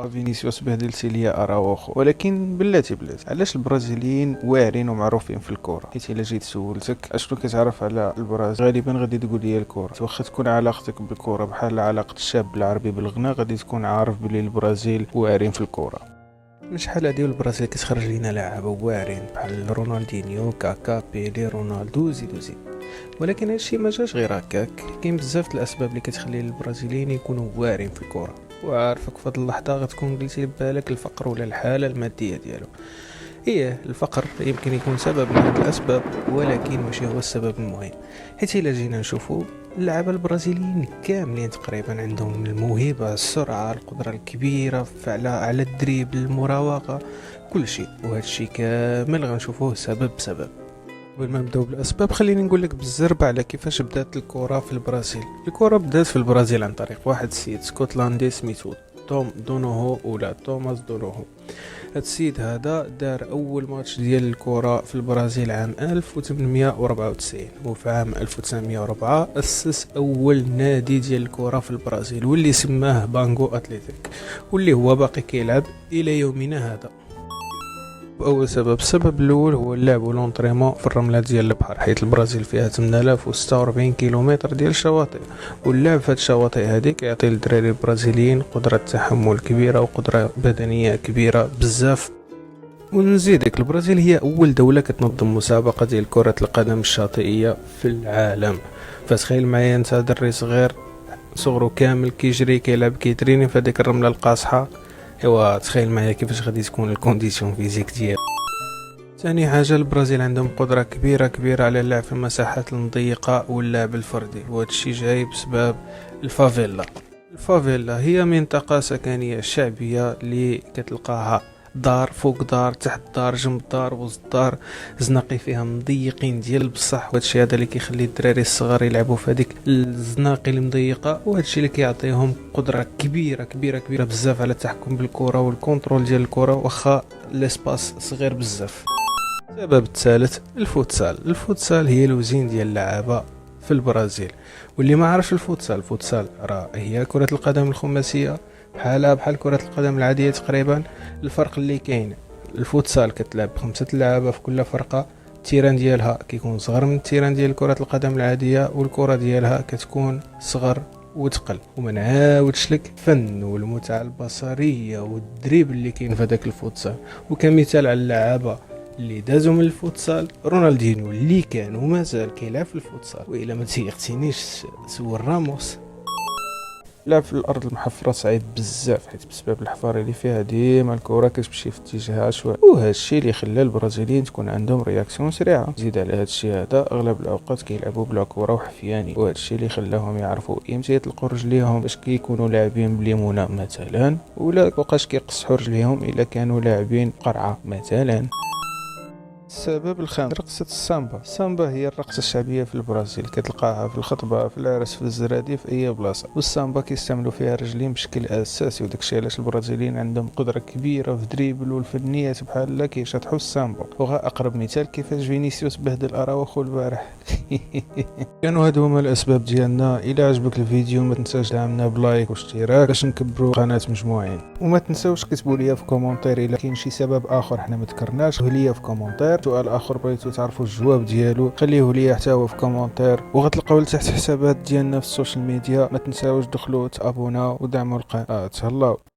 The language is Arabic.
فينيسيوس بهدلتي ليا اراوخو، ولكن بلاتي علاش البرازيليين واعرين ومعروفين في الكره؟ حيت الا جيت سولتك اشنو كتعرف على البرازيل غالبا غادي تقول لي الكره. واخا تكون علاقتك بالكره بحال علاقه الشاب العربي بالغناء غادي تكون عارف بلي البرازيل واعرين في الكره. من شحال هادي البرازيل كتخرج لينا لاعبه واعرين بحال رونالدينيو، كاكا، بيلي، رونالدو، زيدو. ولكن هادشي ما جاش غير هكاك، كاين بزاف الاسباب اللي كتخلي البرازيليين يكونوا واعرين في الكره. وعارفك في هاد اللحظه غتكون قلتي ببالك الفقر ولا الحاله الماديه ديالو. الفقر يمكن يكون سبب من هاد الاسباب، ولكن ماشي هو السبب المهم. حيت الا جينا نشوفوا اللعابه البرازيليين كاملين تقريبا عندهم الموهبه، السرعه، القدره الكبيره على الدريبل، المراوغه، كل شيء. وهذا الشيء كامل غنشوفوه سبب. قبل ما نبداو بالاسباب خليني نقول لك بالزربه على كيفاش بدات الكره في البرازيل. الكره بدات في البرازيل عن طريق واحد السيد اسكتلندي سميتو توماس دونوهو. هاد السيد هذا دار اول ماتش ديال الكره في البرازيل عام 1894، وفي عام 1904 اسس اول نادي ديال الكره في البرازيل واللي سماه بانغو اتليتيك، واللي هو باقي كيلعب الى يومنا هذا. اول سبب، السبب الاول هو اللعب والونطريمون في الرمله ديال البحر، حيث البرازيل فيها 8046 كيلومتر ديال الشواطئ، واللعب في هاد الشواطئ هذه كيعطي للدراري البرازيليين قدره تحمل كبيره وقدره بدنيه كبيره بزاف. ونزيدك البرازيل هي اول دوله كتنظم مسابقه ديال كره القدم الشاطئيه في العالم. فتخيل معايا انت دري صغير صغرو كامل كيجري كيلعب كيتريني في هذيك الرمله القاصحه. تخيل معايا كيفاش غادي تكون الكونديسيون فيزيك ديالو. ثاني حاجه، البرازيل عندهم قدره كبيره على اللعب في المساحات المضيقه واللعب الفردي، وهذا الشيء جاي بسبب الفافيلا هي منطقه سكنيه شعبيه اللي كتلقاها دار فوق دار، تحت دار، جنب دار، وسط دار، زناقي فيها مضيقين ديال بصح. وهذا الشيء هذا اللي كيخلي الدراري الصغار يلعبوا في هذيك الزناقي المضيقه، وهذا الشيء اللي كيعطيهم قدره كبيره بزاف على التحكم بالكره والكونترول ديال الكره واخا ليسباس صغير بزاف. السبب الثالث، الفوتسال هي الوزين ديال اللعابه في البرازيل. واللي ما عرفش الفوتسال راه هي كره القدم الخماسيه بحال كرة القدم العادية تقريبا. الفرق اللي كاين، الفوتسال كتلعب ب5 لعابة في كل فرقة، التيران ديالها كيكون صغر من التيران ديال كرة القدم العادية، والكرة ديالها كتكون صغر وتقل. وما نعاودش لك الفن والمتعة البصرية والدريب اللي كاين في هذاك الفوتسال. وكمثال على اللعابة اللي دازوا من الفوتسال، رونالدينيو اللي كان ومازال كيلعب في الفوتسال، والا ما تيقتنيش سول راموس. لعب في الارض المحفره صعيب بزاف، حيت بسبب الحفاره اللي فيها ديما الكره كتمشي في اتجاه عشوائي، وهذا الشيء اللي خلى البرازيليين تكون عندهم رياكسيون سريعه. زيد على هذا الشيء هذا اغلب الاوقات كيلعبوا بلا كره وحفياني، وهذا الشيء اللي خلاهم يعرفوا امتى يطلقوا رجليهم باش كيكونوا لاعبين بليمونه مثلا، ولا فوقاش كيقصحوا رجليهم الا كانوا لاعبين قرعه مثلا. السبب الخامس، رقصة السامبا هي الرقصة الشعبية في البرازيل، كتلقاها في الخطبة، في العرس، في الزرادي، في أي بلاصة. والسامبا كيستعملوا فيها الرجلين بشكل أساسي، وداكشي علاش البرازيليين عندهم قدرة كبيرة في دريبل والفنيات بحال كيشطحوا السامبا. وغا أقرب مثال كيفاش فينيسيوس بهدل أراوخو البارح. كانوا هادو هما الأسباب ديالنا. إلى عجبك الفيديو ما تنساش دعمنا بلايك واشتراك باش نكبروا قناة مجموعين، وما تنساوش كتبوا لي في كومونتير إلا كاين شي سبب آخر حنا ما ذكرناش، ليا في كومونتير. سؤال اخر بغيتو تعرفوا الجواب ديالو خليه ليا حتى هو في كومونتير، وغتلقاو لتحت حسابات ديالنا في السوشيال ميديا. ما تنساوش دخلوا تابوناو ودعموا القناه. تهلاو.